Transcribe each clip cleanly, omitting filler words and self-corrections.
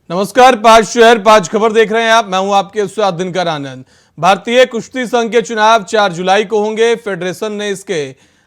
नमस्कार, 5 खबर देख रहे हैं आप। मैं हूं आपके साथ दिनकर आनंद। भारतीय कुश्ती संघ के चुनाव 4 जुलाई को होंगे। फेडरेशन ने इसके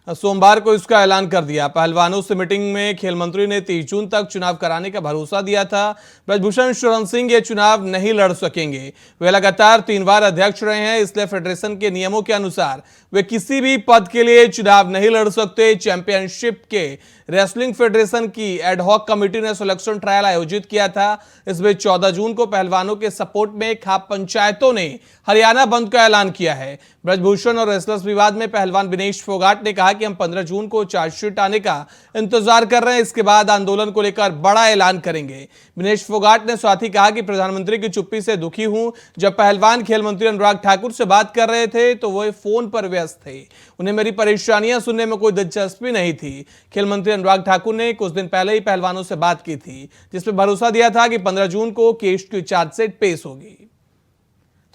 सोमवार को इसका ऐलान कर दिया। पहलवानों से मीटिंग में खेल मंत्री ने 30 जून तक चुनाव कराने का भरोसा दिया था। ब्रजभूषण शरण सिंह ये चुनाव नहीं लड़ सकेंगे। वे लगातार 3 बार अध्यक्ष रहे हैं, इसलिए फेडरेशन के नियमों के अनुसार वे किसी भी पद के लिए चुनाव नहीं लड़ सकते। चैंपियनशिप के रेसलिंग फेडरेशन की एडहॉक कमेटी ने सिलेक्शन ट्रायल आयोजित किया था। इसमें 14 जून को पहलवानों के सपोर्ट में खाप पंचायतों ने हरियाणा बंद का ऐलान किया है। ब्रजभूषण और रेसलर्स विवाद में पहलवान विनेश फोगाट ने कहा कि हम 15 जून को चार्जशीट आने का इंतजार कर रहे हैं, इसके बाद आंदोलन को लेकर बड़ा ऐलान करेंगे। विनेश फोगाट ने साथ ही कहा कि प्रधानमंत्री की चुप्पी से दुखी हूं। जब पहलवान खेल मंत्री अनुराग ठाकुर से बात कर रहे थे तो वो फोन पर व्यस्त थे, उन्हें मेरी परेशानियां सुनने में कोई दिलचस्पी नहीं थी। खेल मंत्री अनुराग ठाकुर ने कुछ दिन पहले ही पहलवानों से बात की थी, जिसमें भरोसा दिया था कि 15 जून को केस की चार्जशीट पेश होगी।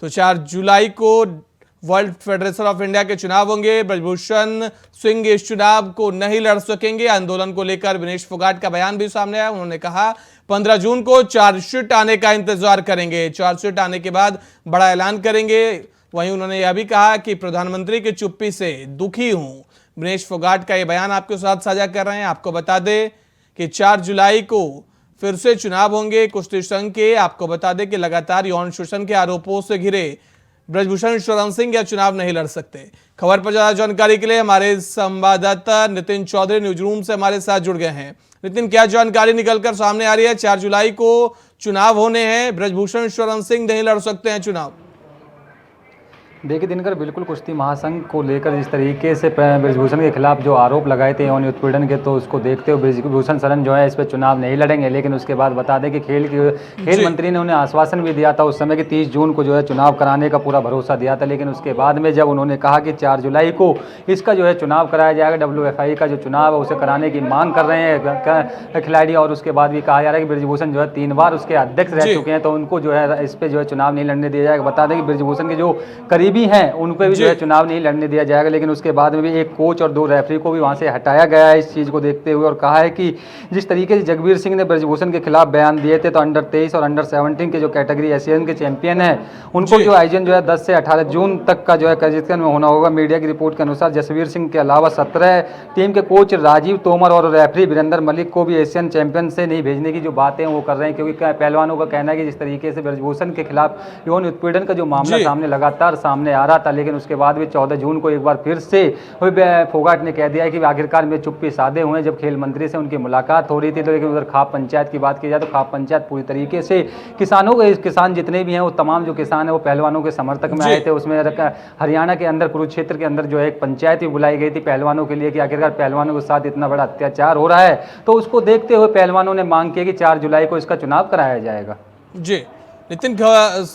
तो 4 जुलाई को वर्ल्ड फेडरेशन ऑफ इंडिया के चुनाव होंगे। ब्रजभूषण सिंह इस चुनाव को नहीं लड़ सकेंगे। आंदोलन को लेकर विनेश फोगाट का बयान भी सामने आया। उन्होंने कहा 15 जून को चार्जशीट आने का इंतजार करेंगे, चार्जशीट आने के बाद बड़ा ऐलान करेंगे। वहीं उन्होंने यह भी कहा कि प्रधानमंत्री की चुप्पी से दुखी हूं। विनेश फोगाट का यह बयान आपके साथ साझा कर रहे हैं। आपको बता दें कि 4 जुलाई को फिर से चुनाव होंगे कुश्ती संघ के। आपको बता दें कि लगातार यौन शोषण के आरोपों से घिरे ब्रजभूषण शरण सिंह यह चुनाव नहीं लड़ सकते। खबर पर ज्यादा जानकारी के लिए हमारे संवाददाता नितिन चौधरी न्यूज रूम से हमारे साथ जुड़ गए हैं। नितिन, क्या जानकारी निकलकर सामने आ रही है? 4 जुलाई को चुनाव होने हैं, ब्रजभूषण शरण सिंह नहीं लड़ सकते हैं चुनाव। देखिए दिनकर, बिल्कुल कुश्ती महासंघ को लेकर जिस तरीके से ब्रजभूषण के खिलाफ जो आरोप लगाए थे यौन उत्पीड़न के, तो उसको देखते हुए ब्रजभूषण शरण जो है इस पर चुनाव नहीं लड़ेंगे। लेकिन उसके बाद बता दें कि खेल मंत्री ने उन्हें आश्वासन भी दिया था उस समय कि 30 जून को जो है चुनाव कराने का पूरा भरोसा दिया था। लेकिन उसके बाद में जब उन्होंने कहा कि 4 जुलाई को इसका जो है चुनाव कराया जाएगा, WFI का जो चुनाव है उसे कराने की मांग कर रहे हैं खिलाड़ी। और उसके बाद भी कहा जा रहा है कि ब्रजभूषण जो है 3 बार उसके अध्यक्ष रह चुके हैं, तो उनको जो है इस पर जो है चुनाव नहीं लड़ने दिया जाएगा। बता दें कि ब्रजभूषण के जो भी हैं उन पे भी जो है चुनाव नहीं लड़ने दिया जाएगा। लेकिन उसके बाद में भी एक कोच और 2 रेफरी को भी वहां से हटाया गया है इस चीज़ को देखते हुए। और कहा है कि जिस तरीके से जगबीर सिंह ने ब्रजभूषण के खिलाफ बयान दिए थे, तो अंडर 23 और अंडर 17 के जो कैटेगरी एशियन के चैंपियन है उनको जो आयोजन जो है 10 से 18 जून तक का जो है कजाकिस्तान में होना होगा। मीडिया की रिपोर्ट के अनुसार जसवीर सिंह के अलावा 17 टीम के कोच राजीव तोमर और रेफरी वीरेंद्र मलिक को भी एशियन चैंपियन से नहीं भेजने की जो बातें वो कर रहे हैं, क्योंकि पहलवानों का कहना है कि जिस तरीके से ब्रजभूषण के खिलाफ यौन उत्पीड़न का जो मामला सामने लगातार सामने आ रहा था। लेकिन उसके बाद भी 14 जून को एक बार फिर से फोगाट ने कह दिया है कि आखिरकार में चुप्पी साधे हुए हैं। जब खेल मंत्री से उनकी मुलाकात हो रही थी, तो लेकिन उधर खाप पंचायत की बात की जाए तो खाप पंचायत पूरी तरीके से किसान जितने भी हैं वो तमाम जो किसान हैं वो पहलवानों के समर्थक में आए थे। उसमें हरियाणा के अंदर कुरुक्षेत्र के अंदर जो है एक पंचायत भी बुलाई गई थी पहलवानों के लिए कि आखिरकार पहलवानों के साथ इतना बड़ा अत्याचार हो रहा है। तो उसको देखते हुए पहलवानों ने मांग की कि 4 जुलाई को इसका चुनाव कराया जाएगा। जी नितिन,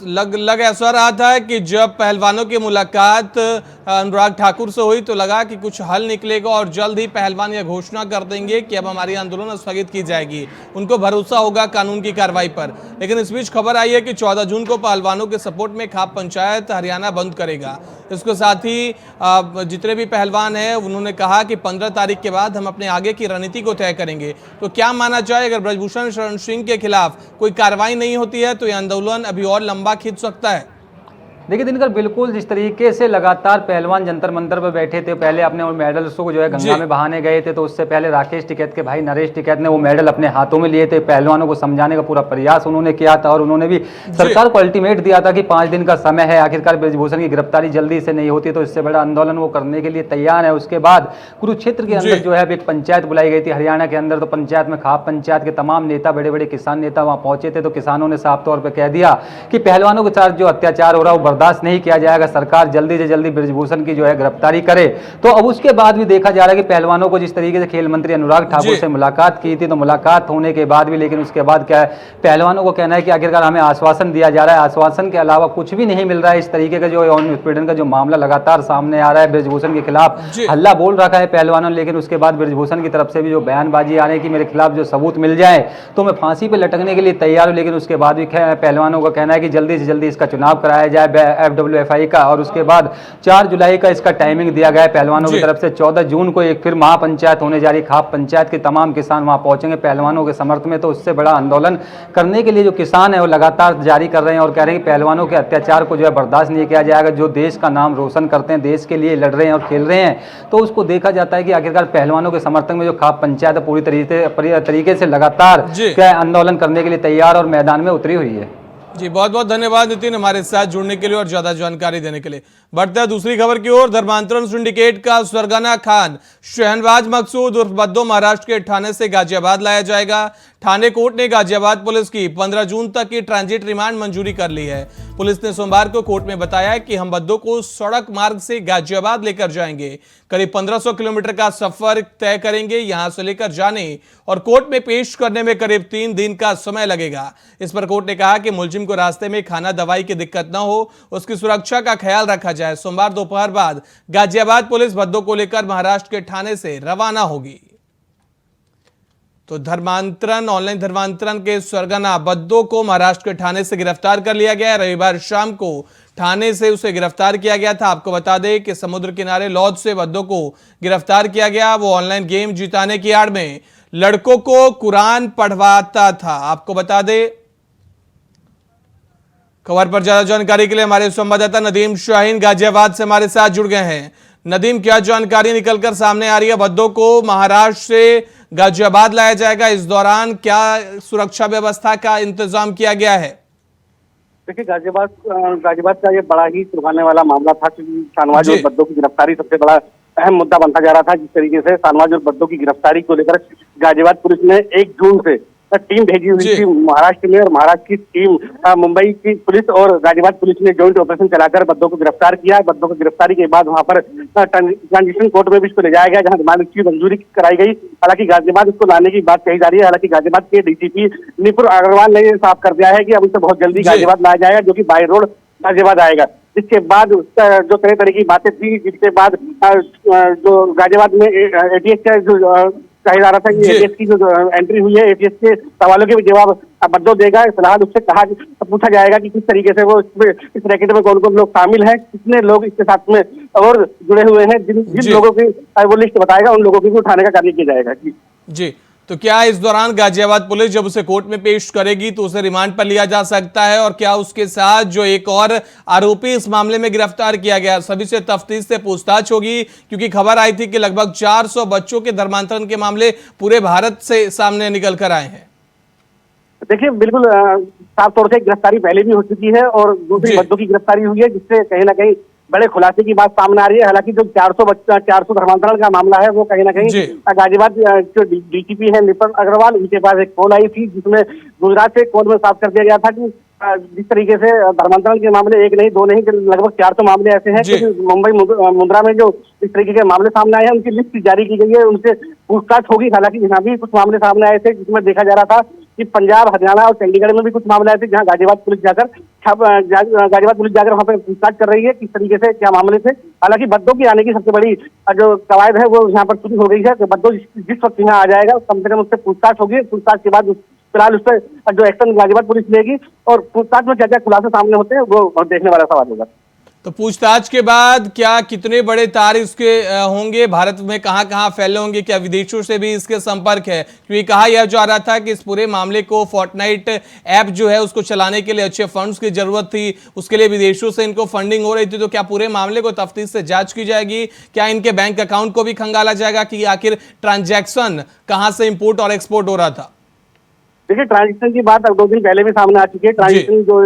लग ऐसा रहा था कि जब पहलवानों की मुलाकात अनुराग ठाकुर से हुई तो लगा कि कुछ हल निकलेगा और जल्द ही पहलवान यह घोषणा कर देंगे कि अब हमारी आंदोलन स्थगित की जाएगी। उनको भरोसा होगा कानून की कार्रवाई पर। लेकिन इस बीच खबर आई है कि 14 जून को पहलवानों के सपोर्ट में खाप पंचायत हरियाणा बंद करेगा। इसके साथ ही जितने भी पहलवान हैं उन्होंने कहा कि 15 तारीख के बाद हम अपने आगे की रणनीति को तय करेंगे। तो क्या माना जाए, अगर ब्रजभूषण शरण सिंह के खिलाफ कोई कार्रवाई नहीं होती है तो यह आंदोलन अभी और लंबा खींच सकता है? देखिए दिनकर, बिल्कुल जिस तरीके से लगातार पहलवान जंतर मंतर पर बैठे थे, पहले अपने मेडल्स को जो है गंगा में बहाने गए थे, तो उससे पहले राकेश टिकैत के भाई नरेश टिकैत ने वो मेडल अपने हाथों में लिए थे। पहलवानों को समझाने का पूरा प्रयास उन्होंने किया था और उन्होंने भी सरकार को अल्टीमेट दिया था कि 5 दिन का समय है, आखिरकार ब्रजभूषण की गिरफ्तारी जल्दी से नहीं होती तो इससे बड़ा आंदोलन वो करने के लिए तैयार है। उसके बाद कुरुक्षेत्र के अंदर जो है एक पंचायत बुलाई गई थी हरियाणा के अंदर, तो पंचायत में खाप पंचायत के तमाम नेता, बड़े बड़े किसान नेता वहाँ पहुंचे थे। तो किसानों ने साफ तौर पर कह दिया कि पहलवानों के साथ जो अत्याचार हो रहा है वो बर्दाश्त नहीं किया जाएगा, सरकार जल्दी से जल्दी ब्रजभूषण की जो है गिरफ्तारी करे। तो अब उसके बाद भी देखा जा रहा है कि पहलवानों को जिस तरीके से खेल मंत्री अनुराग ठाकुर से मुलाकात की थी, तो मुलाकात होने के बाद भी लेकिन उसके बाद क्या है, पहलवानों को कहना है कि आखिरकार हमें आश्वासन दिया जा रहा है, आश्वासन के अलावा कुछ भी नहीं मिल रहा है। इस तरीके का जो यौन उत्पीड़न का जो मामला लगातार सामने आ रहा है, ब्रजभूषण के खिलाफ हल्ला बोल रखा है पहलवानों ने। लेकिन उसके बाद ब्रजभूषण की तरफ से भी जो बयानबाजी आ रही है कि मेरे खिलाफ जो सबूत मिल जाए तो मैं फांसी पर लटकने के लिए तैयार हूं। लेकिन उसके बाद भी पहलवानों का कहना है कि जल्दी से जल्दी इसका चुनाव कराया जाए। है FWFI का, और उसके बाद 4 जुलाई का इसका टाइमिंग दिया गया है पहलवानों की तरफ से। 14 जून को एक फिर महापंचायत होने जा रही है। खाप पंचायत के तमाम किसान वहां पहुंचेंगे पहलवानों के समर्थन में। तो उससे बड़ा आंदोलन करने के लिए जो किसान है वो लगातार जारी कर रहे हैं और कह रहे हैं कि पहलवानों के अत्याचार को जो है बर्दाश्त नहीं किया जाएगा। जो देश का नाम रोशन करते हैं, देश के लिए लड़ रहे हैं और खेल रहे हैं, तो उसको देखा जाता है कि आखिरकार पहलवानों के समर्थन में जो खाप पंचायत पूरी तरीके से लगातार आंदोलन करने के लिए तैयार और मैदान में उतरी हुई है। जी बहुत बहुत धन्यवाद नितिन हमारे साथ जुड़ने के लिए और ज्यादा जानकारी देने के लिए। बढ़ते हैं दूसरी खबर की ओर। धर्मांतरण सिंडिकेट का सरगना खान शहनवाज मकसूद उर्फ बद्दो महाराष्ट्र के ठाणे से गाजियाबाद लाया जाएगा। ठाणे कोर्ट ने गाजियाबाद पुलिस की 15 जून तक की ट्रांजिट रिमांड मंजूरी कर ली है। पुलिस ने सोमवार को कोर्ट में बताया कि हम बद्दो को सड़क मार्ग से गाजियाबाद लेकर जाएंगे। करीब 1500 किलोमीटर का सफर तय करेंगे। यहां से लेकर जाने और कोर्ट में पेश करने में करीब 3 दिन का समय लगेगा। इस पर कोर्ट ने कहा कि मुलजिम को रास्ते में खाना दवाई की दिक्कत न हो, उसकी सुरक्षा का ख्याल रखा जाए। सोमवार दोपहर बाद गाजियाबाद पुलिस बद्दो को लेकर महाराष्ट्र के ठाणे से रवाना होगी। तो धर्मांतरण ऑनलाइन धर्मांतरण के सरगना बद्दो को महाराष्ट्र के ठाणे से गिरफ्तार कर लिया गया है। रविवार शाम को ठाणे से उसे गिरफ्तार किया गया था। आपको बता दें कि समुद्र किनारे लॉज से बद्दो को गिरफ्तार किया गया। वो ऑनलाइन गेम जिताने की आड़ में लड़कों को कुरान पढ़वाता था। आपको बता दें, खबर पर ज्यादा जानकारी के लिए हमारे संवाददाता नदीम शाहीन गाजियाबाद से हमारे साथ जुड़ गए हैं। नदीम, क्या जानकारी निकलकर सामने आ रही है? बद्दो को महाराष्ट्र से गाजियाबाद लाया जाएगा, इस दौरान क्या सुरक्षा व्यवस्था का इंतजाम किया गया है? देखिए, गाजियाबाद का ये बड़ा ही चुभने वाला मामला था क्योंकि शाहनवाज और बद्दो की गिरफ्तारी सबसे बड़ा अहम मुद्दा बनता जा रहा था। जिस तरीके से शाहनवाज और बद्दो की गिरफ्तारी को लेकर गाजियाबाद पुलिस ने 1 जून से टीम भेजी हुई थी महाराष्ट्र में, और महाराष्ट्र की टीम मुंबई की पुलिस और गाजियाबाद पुलिस ने जॉइंट ऑपरेशन चलाकर बद्दो को गिरफ्तार किया। बद्दो को गिरफ्तारी के बाद वहां पर ट्रांजिशन कोर्ट में भी इसको ले जाया गया, जहां रिमांड की मंजूरी कराई गई। हालांकि गाजियाबाद इसको लाने की बात कही जा रही है। हालांकि गाजियाबाद के डीसीपी निपुर अग्रवाल ने ये साफ कर दिया है कि अब इसे बहुत जल्दी गाजियाबाद लाया जाएगा, जो कि बाई रोड गाजियाबाद आएगा। जिसके बाद जो तरह की बातें थी, जिसके बाद जो गाजियाबाद में एटीएस का जो कहा जा रहा था कि एटीएस की जो एंट्री हुई है, एटीएस के सवालों के भी जवाब बद्दो देगा। फिलहाल उससे पूछा जाएगा कि किस तरीके से वो इस रैकेट में कौन कौन लोग शामिल हैं, कितने लोग इसके साथ में और जुड़े हुए हैं। जिन लोगों की वो लिस्ट बताएगा, उन लोगों की भी उठाने का कार्य किया जाएगा। जी, तो क्या इस दौरान गाजियाबाद पुलिस जब उसे कोर्ट में पेश करेगी तो उसे रिमांड पर लिया जा सकता है? और क्या उसके साथ जो एक और आरोपी इस मामले में गिरफ्तार किया गया, सभी से तफ्तीश से पूछताछ होगी? क्योंकि खबर आई थी कि लगभग 400 बच्चों के धर्मांतरण के मामले पूरे भारत से सामने निकल कर आए हैं। देखिए, बिल्कुल साफ तौर से गिरफ्तारी पहले भी हो चुकी है और दूसरी बद्दो की गिरफ्तारी हुई है, जिससे कहीं ना कहीं बड़े खुलासे की बात सामने आ रही है। हालांकि जो 400 धर्मांतरण का मामला है, वो कहीं ना कहीं गाजियाबाद जो डीसीपी है निपुण अग्रवाल, उनके पास एक कॉल आई थी, जिसमें गुजरात से कॉल में साफ कर दिया गया था कि जिस तरीके से धर्मांतरण के मामले 1 नहीं 2 नहीं, लगभग 400 मामले ऐसे हैं क्योंकि मुंबई मुंद्रा में जो इस तरीके के मामले सामने आए हैं, उनकी लिस्ट जारी की गई है, उनसे पूछताछ होगी। हालांकि यहाँ भी कुछ मामले सामने आए थे, जिसमें देखा जा रहा था कि पंजाब, हरियाणा और चंडीगढ़ में भी कुछ मामले आए थे, जहाँ गाजियाबाद पुलिस जाकर वहाँ पे पूछताछ कर रही है किस तरीके से क्या मामले थे। हालांकि बद्दो की आने की सबसे बड़ी जो कवायद है वो यहाँ पर शुरू हो गई है। तो बद्दो जिस वक्त यहाँ आ जाएगा, कम से कम उससे पूछताछ होगी। पूछताछ के बाद फिलहाल उस पर जो एक्शन गाजियाबाद पुलिस लेगी और पूछताछ में क्या क्या खुलासे सामने होते हैं वो देखने वाला सवाल होगा। तो पूछताछ के बाद क्या कितने बड़े तार इसके होंगे, भारत में कहां कहां फैले होंगे, क्या विदेशों से भी इसके संपर्क है? क्योंकि कहा यह जा रहा था कि इस पूरे मामले को फोर्टनाइट ऐप जो है उसको चलाने के लिए अच्छे फंड्स की जरूरत थी, उसके लिए विदेशों से इनको फंडिंग हो रही थी। तो क्या पूरे मामले को तफ्तीश से जांच की जाएगी? क्या इनके बैंक अकाउंट को भी खंगाला जाएगा कि आखिर ट्रांजैक्शन कहां से इंपोर्ट और एक्सपोर्ट हो रहा था? देखिए, ट्रांजेक्शन की बात अब 2 दिन पहले भी सामने आ चुकी है। ट्रांजेक्शन जो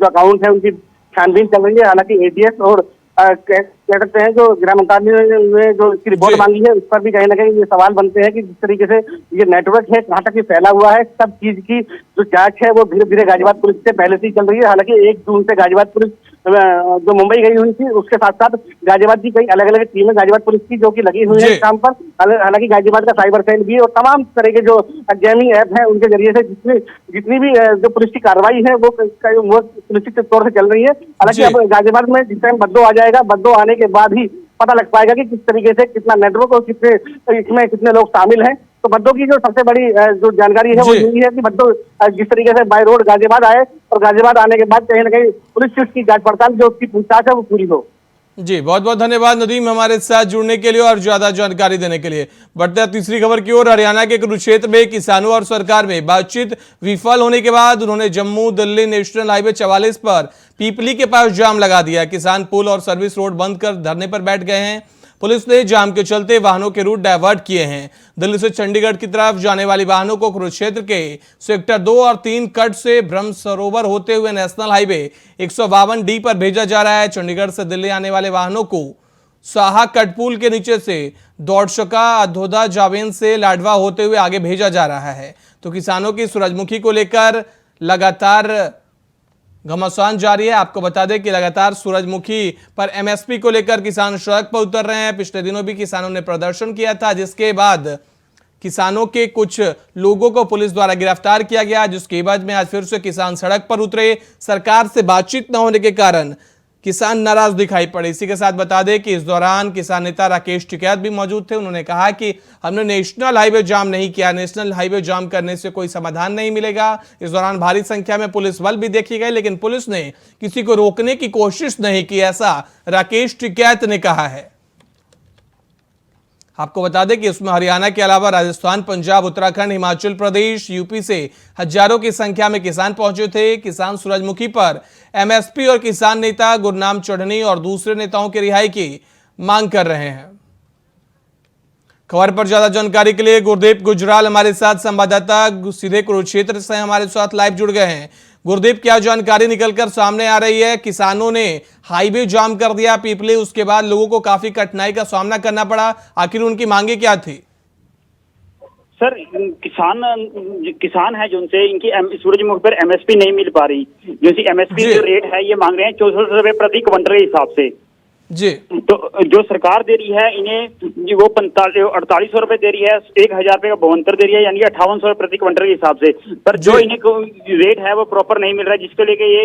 अकाउंट है उनकी छानबीन चल रही है। हालांकि एटीएस और कह सकते हैं जो गृह मंत्रालय ने जो इसकी रिपोर्ट मांगी है, उस पर भी कहीं ना कहीं ये सवाल बनते हैं कि जिस तरीके से ये नेटवर्क है, कहाँ तक ये फैला हुआ है, सब चीज की जो जांच है वो धीरे धीरे गाजियाबाद पुलिस से पहले से ही चल रही है। हालांकि 1 जून से गाजियाबाद पुलिस जो मुंबई गई हुई थी, उसके साथ साथ गाजियाबाद की कई अलग अलग टीमें गाजियाबाद पुलिस की जो कि लगी हुई है काम पर। हालांकि गाजियाबाद का साइबर सेल भी और तमाम तरह के जो गेमिंग ऐप है, उनके जरिए से जितनी भी जो पुलिस की कार्रवाई है वो सुनिश्चित तौर से चल रही है। हालांकि अब गाजियाबाद में जिस टाइम बद्दो आ जाएगा, बद्दो आने के बाद ही पता लग पाएगा कि किस तरीके से कितना नेटवर्क और इसमें कितने लोग शामिल हैं। तो भद्दों की जो सबसे बड़ी जो जानकारी है वो जी। यही है कि भद्दों जिस तरीके से बाय रोड गाजियाबाद आए और गाजियाबाद आने के बाद कहीं ना कहीं पुलिस की उसकी जांच पड़ताल जो उसकी पूछताछ है वो पूरी हो। जी, बहुत बहुत धन्यवाद नदीम हमारे साथ जुड़ने के लिए और ज्यादा जानकारी देने के लिए। बढ़ते हैं तीसरी खबर की ओर। हरियाणा के कुरुक्षेत्र में किसानों और सरकार में बातचीत विफल होने के बाद उन्होंने जम्मू दिल्ली नेशनल हाईवे 44 पर पीपली के पास जाम लगा दिया। किसान पुल और सर्विस रोड बंद कर धरने पर बैठ गए हैं। पुलिस ने जाम के चलते वाहनों के रूट डायवर्ट किए हैं। दिल्ली से चंडीगढ़ की तरफ जाने वाली वाहनों को कुरुक्षेत्र के सेक्टर 2 और 3 कट से ब्रह्म सरोवर होते हुए नेशनल हाईवे 152D पर भेजा जा रहा है। चंडीगढ़ से दिल्ली आने वाले वाहनों को साहा कटपुल के नीचे से दौड़शका अधोदा जावेन से लाडवा होते हुए आगे भेजा जा रहा है। तो किसानों की सूरजमुखी को लेकर लगातार घमासान जारी है। आपको बता दें कि लगातार सूरजमुखी पर एमएसपी को लेकर किसान सड़क पर उतर रहे हैं। पिछले दिनों भी किसानों ने प्रदर्शन किया था, जिसके बाद किसानों के कुछ लोगों को पुलिस द्वारा गिरफ्तार किया गया, जिसके बाद में आज फिर से किसान सड़क पर उतरे। सरकार से बातचीत न होने के कारण किसान नाराज दिखाई पड़े। इसी के साथ बता दें कि इस दौरान किसान नेता राकेश टिकैत भी मौजूद थे। उन्होंने कहा कि हमने नेशनल हाईवे जाम नहीं किया, नेशनल हाईवे जाम करने से कोई समाधान नहीं मिलेगा। इस दौरान भारी संख्या में पुलिस बल भी देखी गई, लेकिन पुलिस ने किसी को रोकने की कोशिश नहीं की, ऐसा राकेश टिकैत ने कहा है। आपको बता दें कि इसमें हरियाणा के अलावा राजस्थान, पंजाब, उत्तराखंड, हिमाचल प्रदेश, यूपी से हजारों की संख्या में किसान पहुंचे थे। किसान सूरजमुखी पर एमएसपी और किसान नेता गुरनाम चढ़नी और दूसरे नेताओं की रिहाई की मांग कर रहे हैं। खबर पर ज्यादा जानकारी के लिए गुरदीप गुजराल हमारे साथ संवाददाता सीधे कुरुक्षेत्र से हमारे साथ लाइव जुड़ गए हैं। गुरदीप, क्या जानकारी निकलकर सामने आ रही है? किसानों ने हाईवे जाम कर दिया पीपली, उसके बाद लोगों को काफी कठिनाई का सामना करना पड़ा, आखिर उनकी मांगे क्या थी? सर, किसान है जो उनसे इनकी सूरजमुखी पर एमएसपी नहीं मिल पा रही। जो एमएसपी जो रेट है ये मांग रहे हैं 64 रुपए प्रति क्विंटल के हिसाब से। जी। तो जो सरकार दे रही है इन्हें वो 4800 रुपए दे रही है, 1000 रुपए का बवंतर दे रही है, यानी 5800 प्रति क्विंटल के हिसाब से। पर जो इन्हें रेट है वो प्रॉपर नहीं मिल रहा है, जिसको लेके ये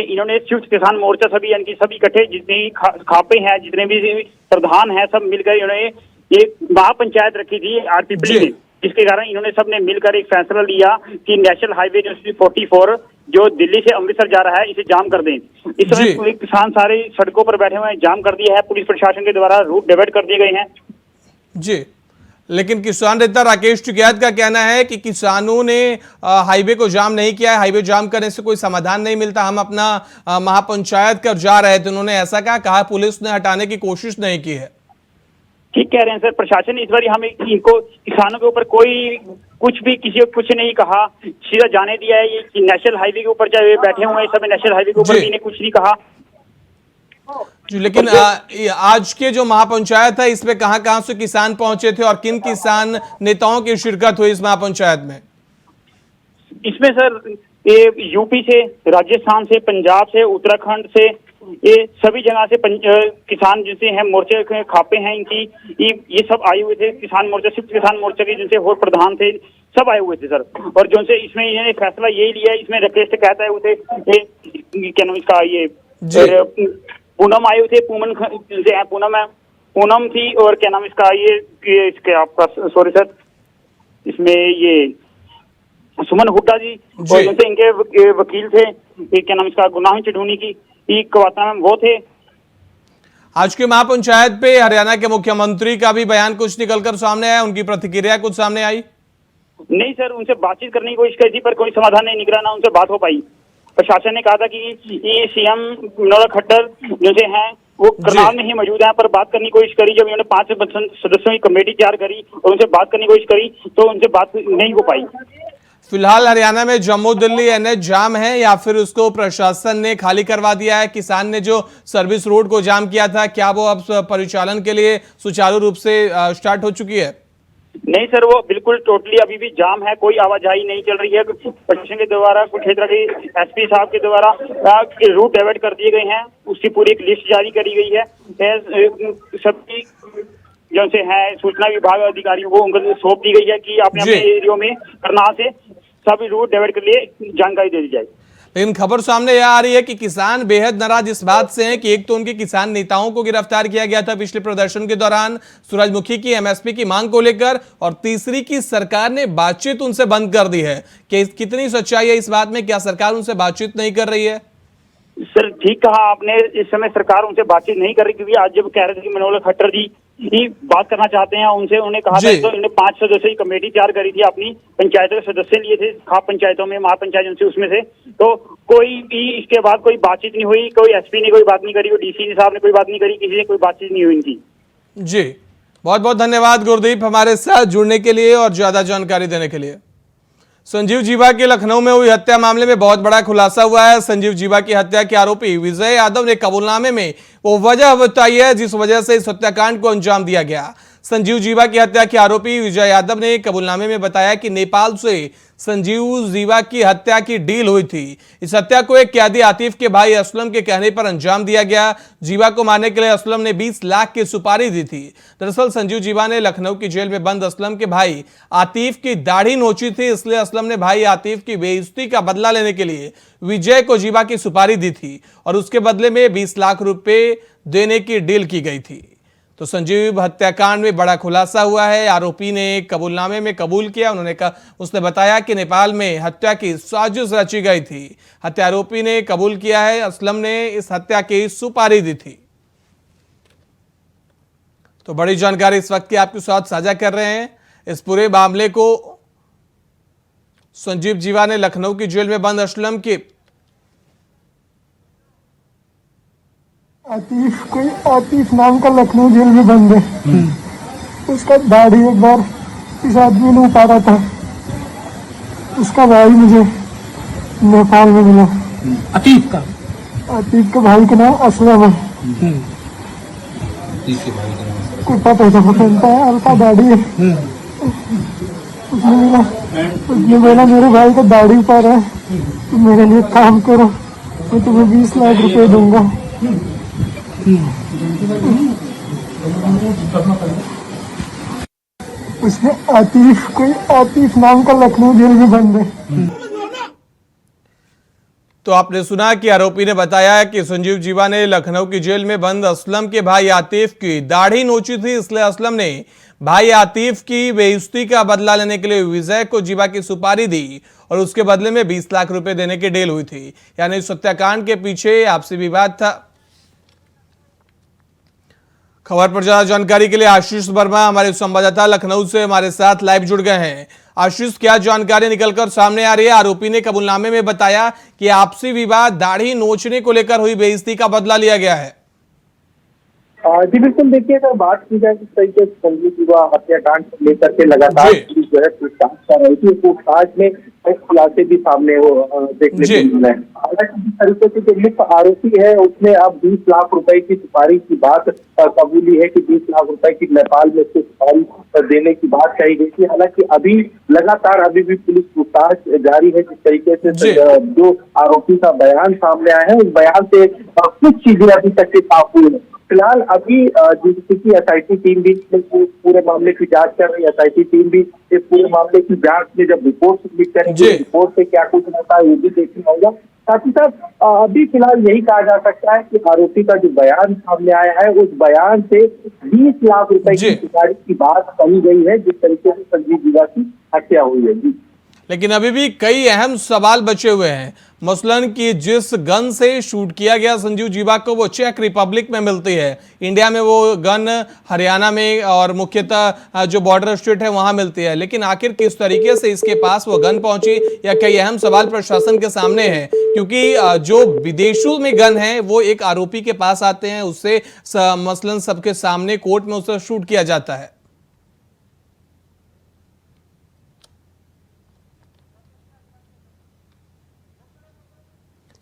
इन्होंने संयुक्त किसान मोर्चा सभी यानी कि सभी इकट्ठे जितने खापे हैं, जितने भी प्रधान है, सब मिलकर इन्होंने ये महापंचायत रखी थी आरपीपी में, जिसके कारण इन्होंने सबने मिलकर एक फैसला लिया कि नेशनल हाईवे जो 44 जो दिल्ली से अमृतसर जा रहा है इसे जाम कर दें। इस समय पूरे किसान सारे सड़कों पर बैठे हुए हैं, जाम कर दिया है, पुलिस प्रशासन के द्वारा रूट डाइवर्ट कर दिए गए हैं। जी, लेकिन किसान नेता राकेश टिकैत का कहना है कि किसानों ने हाईवे को जाम नहीं किया है, हाईवे जाम करने से कोई समाधान नहीं मिलता, हम अपना महापंचायत कर जा रहे थे। उन्होंने ऐसा कहा पुलिस ने हटाने की कोशिश नहीं की है। ठीक कह रहे हैं सर, प्रशासन ने इस बार हमें इनको किसानों के ऊपर कोई कुछ भी किसी को कुछ नहीं कहा, सीधा जाने दिया है। ये नेशनल हाईवे के ऊपर चाहे बैठे हुए हैं सब, नेशनल हाईवे के ऊपर भी इन्हें कुछ नहीं कहा। लेकिन आज के जो महापंचायत है इसमें कहां से किसान पहुंचे थे और किन किसान नेताओं की शिरकत हुई इस महापंचायत में? इसमें सर ये यूपी से, राजस्थान से, पंजाब से, उत्तराखंड से, ये सभी जगह से किसान जिनसे हैं मोर्चे के खापे हैं इनकी, ये सब आए हुए थे। किसान मोर्चा, संयुक्त किसान मोर्चा के जिनसे और प्रधान थे सब आए हुए थे सर। और जो से इसमें इन्होंने फैसला यही लिया, इसमें राकेश टिकैत आए हुए थे, क्या नाम इसका, ये पूनम आए हुए थे, पूनम थी, और क्या नाम इसका ये इसके आपका सॉरी सर, इसमें ये सुमन हुड्डा जी, और जिनसे इनके वकील थे, क्या नाम इसका, गुरनाम चढ़नी की में वो थे। आज के महापंचायत पे हरियाणा के मुख्यमंत्री का भी बयान कुछ निकलकर सामने आया, उनकी प्रतिक्रिया कुछ सामने आई? नहीं सर, उनसे बातचीत करने की कोशिश की थी पर कोई समाधान नहीं निकला, ना उनसे बात हो पाई। प्रशासन ने कहा था कि ये सीएम मनोहर खट्टर जैसे हैं वो करनाल में ही मौजूद हैं, पर बात करने की कोशिश करी। जब इन्होंने 5 सदस्यों की कमेटी तैयार करी और उनसे बात करने की कोशिश करी तो उनसे बात नहीं हो पाई। फिलहाल हरियाणा में जम्मू दिल्ली एनएच जाम है या फिर उसको प्रशासन ने खाली करवा दिया है? किसान ने जो सर्विस रोड को जाम किया था, क्या वो अब परिचालन के लिए सुचारू रूप से स्टार्ट हो चुकी है? नहीं सर, वो बिल्कुल टोटली अभी भी जाम है, कोई आवाजाही नहीं चल रही है। प्रशासन के द्वारा कुछ क्षेत्र के एसपी साहब के द्वारा रूट डाइवर्ट कर दिए गए हैं, उसकी पूरी एक लिस्ट जारी करी गई है। सबकी जो से है सूचना विभाग अधिकारियों को उनको सौंप दी गई है कि अपने अपने एरिया में करनाल से सभी रूट डाइवर्ट के लिए जानकारी दे दी जाए। लेकिन खबर सामने यह आ रही है कि किसान बेहद नाराज इस बात से हैं कि एक तो उनके किसान नेताओं को गिरफ्तार किया गया था पिछले प्रदर्शन के दौरान सूरजमुखी की एमएसपी की मांग को लेकर, और तीसरी की सरकार ने बातचीत उनसे बंद कर दी है। कि कितनी सच्चाई है इस बात में? क्या सरकार उनसे बातचीत नहीं कर रही है? सर ठीक कहा आपने, इस समय सरकार उनसे बातचीत नहीं कर रही, क्योंकि आज जब कह रहे थे कि मनोहर खट्टर जी ही बात करना चाहते हैं उनसे, उन्हें कहा था तो इन्होंने 5 सदस्यों की कमेटी तैयार करी थी, अपनी पंचायतों के सदस्य लिए थे, खाप पंचायतों में, महापंचायत उनसे उसमें से, तो कोई भी इसके बाद कोई बातचीत नहीं हुई, कोई एसपी ने कोई बात नहीं करी, कोई डीसी साहब ने कोई बात नहीं करी, किसी ने कोई बातचीत नहीं हुई इनकी। जी बहुत बहुत धन्यवाद गुरदीप हमारे साथ जुड़ने के लिए और ज्यादा जानकारी देने के लिए। संजीव जीवा की लखनऊ में हुई हत्या मामले में बहुत बड़ा खुलासा हुआ है। संजीव जीवा की हत्या के आरोपी विजय यादव ने कबूलनामे में वो वजह बताई है जिस वजह से इस हत्याकांड को अंजाम दिया गया। संजीव जीवा की हत्या के आरोपी विजय यादव ने कबूलनामे में बताया कि नेपाल से संजीव जीवा की हत्या की डील हुई थी। इस हत्या को एक कैदी आतिफ के भाई असलम के कहने पर अंजाम दिया गया। जीवा को मारने के लिए असलम ने 20 लाख की सुपारी दी थी। दरअसल संजीव जीवा ने लखनऊ की जेल में बंद असलम के भाई आतिफ की दाढ़ी नोची थी, इसलिए असलम ने भाई आतिफ की बेइज्जती का बदला लेने के लिए विजय को जीवा की सुपारी दी थी और उसके बदले में 20 लाख रुपए देने की डील की गई थी। तो संजीव हत्याकांड में बड़ा खुलासा हुआ है। आरोपी ने कबूलनामे में कबूल किया, उसने बताया कि नेपाल में हत्या की साजिश रची गई थी। हत्यारोपी ने कबूल किया है, असलम ने इस हत्या की सुपारी दी थी। तो बड़ी जानकारी इस वक्त की आपके साथ साझा कर रहे हैं। इस पूरे मामले को संजीव जीवा ने लखनऊ की जेल में बंद असलम की आतिफ नाम का लखनऊ जेल में बंद है। उसका दाढ़ी एक बार इस आदमी ने उतारा था, उसका भाई मुझे नेपाल में मिला। आतिफ के भाई का नाम असलम है। कुर्ता पैसा पहनता है, हल्का दाढ़ी है। उसने बोला मेरे भाई का दाढ़ी उतारा है, तो मेरे लिए काम करो, मैं तुम्हें 20 लाख रुपए दूंगा। उसने आतिफ नाम का लखनऊ जेल में बंद है। तो आपने सुना कि आरोपी ने बताया कि संजीव जीवा ने लखनऊ की जेल में बंद असलम के भाई आतिफ की दाढ़ी नोची थी, इसलिए असलम ने भाई आतिफ की बेइज्जती का बदला लेने के लिए विजय को जीवा की सुपारी दी और उसके बदले में 20 लाख रुपए देने की डील हुई थी। यानी इस हत्याकांड के पीछे आपसी विवाद था। खबर पर ज्यादा जानकारी के लिए आशीष वर्मा हमारे संवाददाता लखनऊ से हमारे साथ लाइव जुड़ गए हैं। आशीष, क्या जानकारी निकलकर सामने आ रही है? आरोपी ने कबूलनामे में बताया कि आपसी विवाद दाढ़ी नोचने को लेकर हुई बेइज्जती का बदला लिया गया है। जी बिल्कुल, देखिए अगर बात की जाए किस तरीके से संजीव जीवा हत्याकांड को लेकर के लगातार पुलिस जो है पूछताछ कर रही थी, पूछताछ में कई खुलासे भी सामने देखने को मिले। हालांकि जिस तरीके से जो मुख्य आरोपी है उसने अब 20 लाख रुपए की सुपारी की बात कबूली है कि 20 लाख रुपए की नेपाल में से सुपारी देने की बात कही गई थी। हालांकि अभी लगातार अभी भी पुलिस पूछताछ जारी है। जिस तरीके से जो आरोपी का बयान सामने आया है उस बयान से कुछ चीजें अभी तक के साफ हुई है। फिलहाल अभी जिसकी एसआईटी टीम भी पूरे मामले की जांच कर रही है। एसआईटी टीम भी इस पूरे मामले की जांच में जब रिपोर्ट सबमिट करेंगे, रिपोर्ट से क्या कुछ होता है ये भी देखना होगा। साथ ही साथ अभी फिलहाल यही कहा जा सकता है कि आरोपी का जो बयान सामने आया है उस बयान से 20 लाख रुपए की सुपारी की बात कही गई है जिस तरीके से संजीव जीवा की हत्या हुई है। जी लेकिन अभी भी कई अहम सवाल बचे हुए हैं। मसलन कि जिस गन से शूट किया गया संजीव जीवा को वो चेक रिपब्लिक में मिलती है, इंडिया में वो गन हरियाणा में और मुख्यतः जो बॉर्डर स्टेट है वहां मिलती है, लेकिन आखिर किस तरीके से इसके पास वो गन पहुंची, या कई अहम सवाल प्रशासन के सामने हैं। क्योंकि जो विदेशों में गन है वो एक आरोपी के पास आते हैं, उससे मसलन सबके सामने कोर्ट में उसे शूट किया जाता है।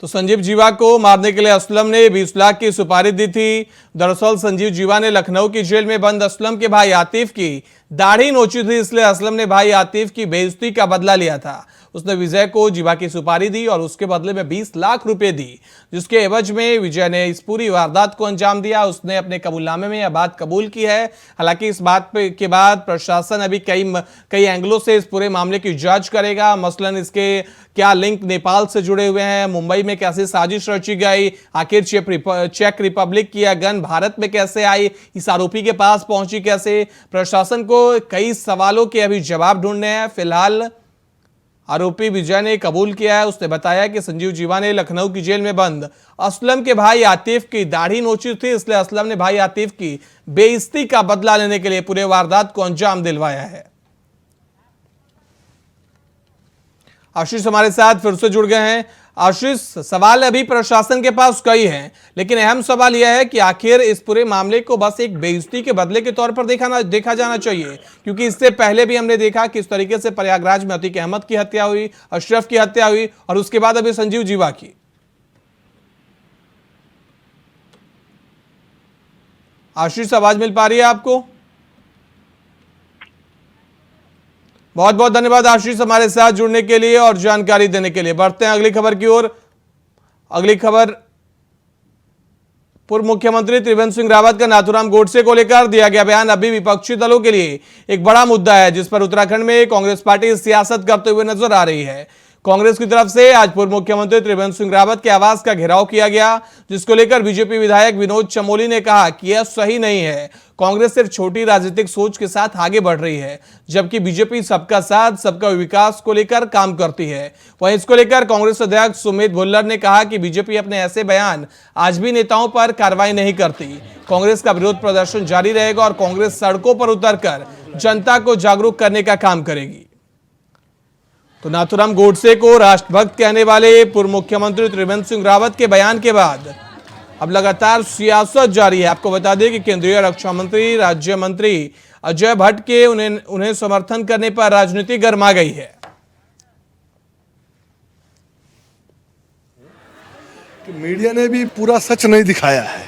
तो संजीव जीवा को मारने के लिए असलम ने 20 लाख की सुपारी दी थी। दरअसल संजीव जीवा ने लखनऊ की जेल में बंद असलम के भाई आतिफ की दाढ़ी नोची थी, इसलिए असलम ने भाई आतिफ की बेइज्जती का बदला लिया था। उसने विजय को जीवा की सुपारी दी और उसके बदले में 20 लाख रुपए दी, जिसके एवज में विजय ने इस पूरी वारदात को अंजाम दिया। उसने अपने कबूलनामे में यह बात कबूल की है। हालांकि इस बात के बाद प्रशासन अभी कई एंगलों से इस पूरे मामले की जांच करेगा। मसलन इसके क्या लिंक नेपाल से जुड़े हुए हैं, मुंबई में कैसे साजिश रची गई, आखिर चेक रिपब्लिक की यह गन भारत में कैसे आई, इस आरोपी के पास पहुंची कैसे। प्रशासन को कई सवालों के अभी जवाब ढूंढने हैं। फिलहाल आरोपी विजय ने कबूल किया है। उसने बताया कि संजीव जीवा ने लखनऊ की जेल में बंद असलम के भाई आतिफ की दाढ़ी नोची थी, इसलिए असलम ने भाई आतिफ की बेइज्जती का बदला लेने के लिए पूरे वारदात को अंजाम दिलवाया है। आशीष हमारे साथ फिर से जुड़ गए हैं। आशीष, सवाल अभी प्रशासन के पास कई हैं, लेकिन अहम सवाल यह है कि आखिर इस पूरे मामले को बस एक बेइज्जती के बदले के तौर पर देखा जाना चाहिए, क्योंकि इससे पहले भी हमने देखा किस तरीके से प्रयागराज में अतीक अहमद की हत्या हुई, अशरफ की हत्या हुई और उसके बाद अभी संजीव जीवा की। आशीष, आवाज मिल पा रही है आपको? बहुत बहुत धन्यवाद आशीष हमारे साथ जुड़ने के लिए और जानकारी देने के लिए। बढ़ते हैं अगली खबर की ओर। अगली खबर पूर्व मुख्यमंत्री त्रिवेंद्र सिंह रावत का नाथूराम गोडसे को लेकर दिया गया बयान अभी विपक्षी दलों के लिए एक बड़ा मुद्दा है, जिस पर उत्तराखंड में कांग्रेस पार्टी सियासत करते हुए नजर आ रही है। कांग्रेस की तरफ से आज पूर्व मुख्यमंत्री त्रिवेंद्र सिंह रावत के आवास का घेराव किया गया, जिसको लेकर बीजेपी विधायक विनोद चमोली ने कहा कि यह सही नहीं है। कांग्रेस सिर्फ छोटी राजनीतिक सोच के साथ आगे बढ़ रही है, जबकि बीजेपी सबका साथ सबका विकास को लेकर काम करती है। वहीं इसको लेकर कांग्रेस अध्यक्ष सुमित भुल्लर ने कहा कि बीजेपी अपने ऐसे बयान आज भी नेताओं पर कार्रवाई नहीं करती। कांग्रेस का विरोध प्रदर्शन जारी रहेगा और कांग्रेस सड़कों पर उतरकर जनता को जागरूक करने का काम करेगी। तो नाथूराम गोडसे को राष्ट्रभक्त कहने वाले पूर्व मुख्यमंत्री त्रिवेंद्र सिंह रावत के बयान के बाद अब लगातार सियासत जारी है। आपको बता दें कि केंद्रीय रक्षा मंत्री राज्य मंत्री अजय भट्ट के उन्हें समर्थन करने पर राजनीति गर्मा गई है। कि मीडिया ने भी पूरा सच नहीं दिखाया है,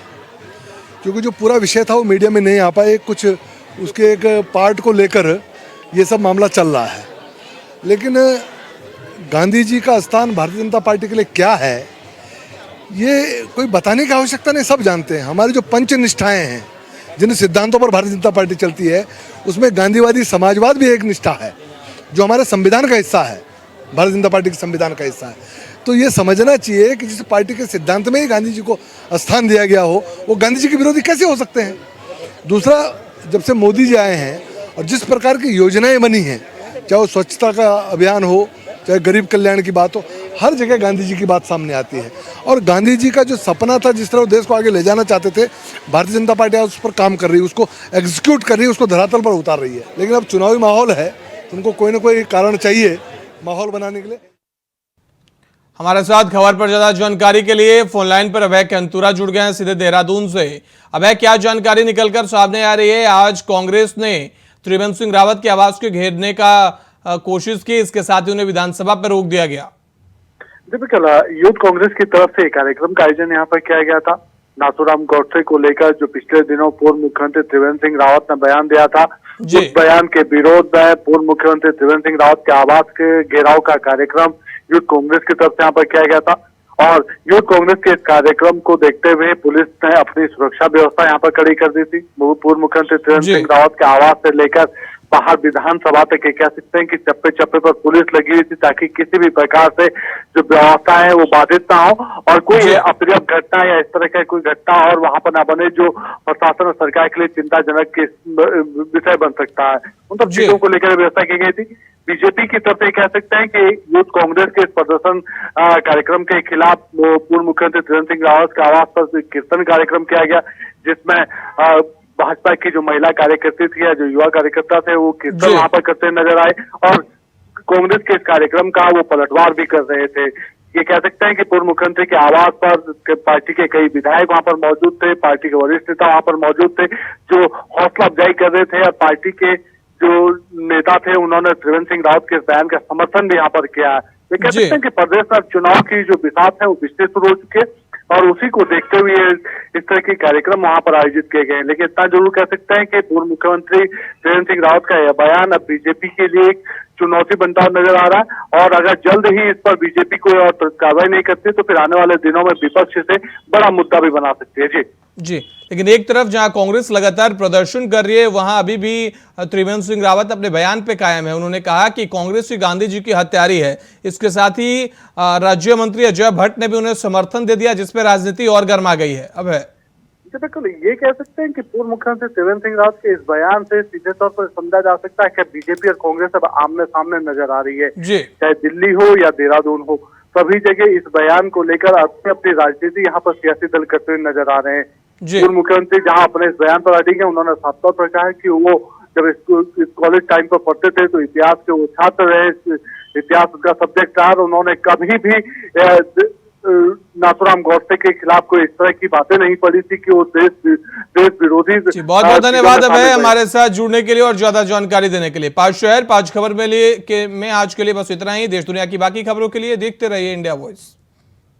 क्योंकि जो पूरा विषय था वो मीडिया में नहीं आ पाए। कुछ उसके एक पार्ट को लेकर ये सब मामला चल रहा है, लेकिन गांधी जी का स्थान भारतीय जनता पार्टी के लिए क्या है ये कोई बताने की आवश्यकता नहीं, सब जानते हैं। हमारी जो पंच निष्ठाएं हैं, जिन सिद्धांतों पर भारतीय जनता पार्टी चलती है, उसमें गांधीवादी समाजवाद भी एक निष्ठा है, जो हमारे संविधान का हिस्सा है, भारतीय जनता पार्टी के संविधान का हिस्सा है। तो ये समझना चाहिए कि जिस पार्टी के सिद्धांत में ही गांधी जी को स्थान दिया गया हो, वो गांधी जी के विरोधी कैसे हो सकते हैं। दूसरा, जब से मोदी जी आए हैं और जिस प्रकार की योजनाएं बनी हैं, चाहे वो स्वच्छता का अभियान हो, चाहे गरीब कल्याण की बात हो, हर जगह गांधी जी की बात सामने आती है। और गांधी जी का जो सपना था, जिस तरह वो देश को आगे ले जाना चाहते थे, भारतीय जनता पार्टी उस पर काम कर रही है, उसको एग्जीक्यूट कर रही है, उसको धरातल पर उतार रही है। लेकिन अब चुनावी माहौल है, तो उनको कोई ना कोई कारण चाहिए माहौल बनाने के लिए। हमारे साथ खबर पर ज्यादा जानकारी के लिए फोन लाइन पर अभय कंतुरा जुड़ गए हैं सीधे देहरादून से। अभय, क्या जानकारी निकलकर सामने आ रही है? आज कांग्रेस ने त्रिवेंद्र सिंह रावत के आवास को घेरने का कोशिश की, इसके साथ ही उन्हें विधानसभा पर रोक दिया गया। बिल्कुल, यूथ कांग्रेस की तरफ से एक कार्यक्रम का आयोजन यहाँ पर किया गया था। नाथूराम गोडसे को लेकर जो पिछले दिनों पूर्व मुख्यमंत्री त्रिवेंद्र सिंह रावत ने बयान दिया था, उस बयान के विरोध में पूर्व मुख्यमंत्री त्रिवेंद्र सिंह रावत के आवास के घेराव का कार्यक्रम यूथ कांग्रेस की तरफ से यहाँ पर किया गया था। और यूथ कांग्रेस के इस कार्यक्रम को देखते हुए पुलिस ने अपनी सुरक्षा व्यवस्था यहाँ पर कड़ी कर दी थी। पूर्व मुख्यमंत्री त्रिवेंद्र सिंह रावत के आवास से लेकर बाहर विधानसभा तक कह सकते हैं कि चप्पे चप्पे पर पुलिस लगी हुई थी, ताकि किसी भी प्रकार से जो व्यवस्था है वो बाधित ना हो और कोई अप्रिय घटना या इस तरह का कोई घटना और वहां पर ना बने जो प्रशासन और सरकार के लिए चिंताजनक विषय बन सकता है। उन सब चीजों को लेकर व्यवस्था की गई थी। बीजेपी की तरफ से कह सकते हैं कि यूथ कांग्रेस के इस प्रदर्शन कार्यक्रम के खिलाफ पूर्व मुख्यमंत्री त्रिवेंद्र सिंह रावत के आवास पर कीर्तन कार्यक्रम किया गया, जिसमें भाजपा की जो महिला कार्यकर्ती थी या जो युवा कार्यकर्ता थे वो कीर्तन वहां पर करते नजर आए और कांग्रेस के इस कार्यक्रम का वो पलटवार भी कर रहे थे। ये कह सकते हैं कि पूर्व मुख्यमंत्री के आवास पर पार्टी के कई विधायक वहां पर मौजूद थे, पार्टी के वरिष्ठ नेता वहां पर मौजूद थे, जो हौसला अफजाई कर रहे थे और पार्टी के जो नेता थे उन्होंने त्रिवेंद्र सिंह रावत के बयान का समर्थन भी यहाँ पर किया है। ये कह सकते हैं कि प्रदेश में चुनाव की जो बिसात है वो पिछले शुरू हो चुकी है। और उसी को देखते हुए इस तरह के कार्यक्रम वहां पर आयोजित किए गए हैं। लेकिन इतना जरूर कह सकते हैं कि पूर्व मुख्यमंत्री त्रिवेंद्र सिंह रावत का यह बयान अब बीजेपी के लिए एक चुनौती बनता नजर आ रहा है, और अगर जल्द ही इस पर बीजेपी कोई और कार्रवाई नहीं करती तो फिर आने वाले दिनों में विपक्ष से बड़ा मुद्दा भी बना सकती है। जी, लेकिन एक तरफ जहां कांग्रेस लगातार प्रदर्शन कर रही है, वहां अभी भी त्रिवेंद्र सिंह रावत अपने बयान पे कायम है। उन्होंने कहा कि कांग्रेस ही गांधी जी की हत्यारी है। इसके साथ ही राज्य मंत्री अजय भट्ट ने भी उन्हें समर्थन दे दिया, जिसपे राजनीति और गर्मा गई है। अब है बिल्कुल ये कह सकते हैं कि पूर्व मुख्यमंत्री त्रिवेंद्र सिंह रावत के इस बयान से सीधे तौर पर समझा जा सकता है कि बीजेपी और कांग्रेस अब आमने सामने नजर आ रही है। चाहे दिल्ली हो या देहरादून हो, सभी जगह इस बयान को लेकर अपनी अपनी राजनीति यहाँ पर सियासी दल करते हुए नजर आ रहे हैं। पूर्व मुख्यमंत्री जहाँ अपने इस बयान पर अड़े हैं, उन्होंने साफ तौर पर कहा है कि वो जब इस कॉलेज टाइम पर पढ़ते थे तो इतिहास के वो छात्र रहे, इतिहास उनका सब्जेक्ट था, और उन्होंने कभी भी नाथूराम गौडसे के खिलाफ कोई इस तरह की बातें नहीं पड़ी थी कि वो देश विरोधी। बहुत बहुत धन्यवाद अभय हमारे साथ जुड़ने के लिए और ज्यादा जानकारी देने के लिए। 5 शहर 5 खबर में आज के लिए बस इतना ही। देश दुनिया की बाकी खबरों के लिए देखते रहिए इंडिया वॉइस।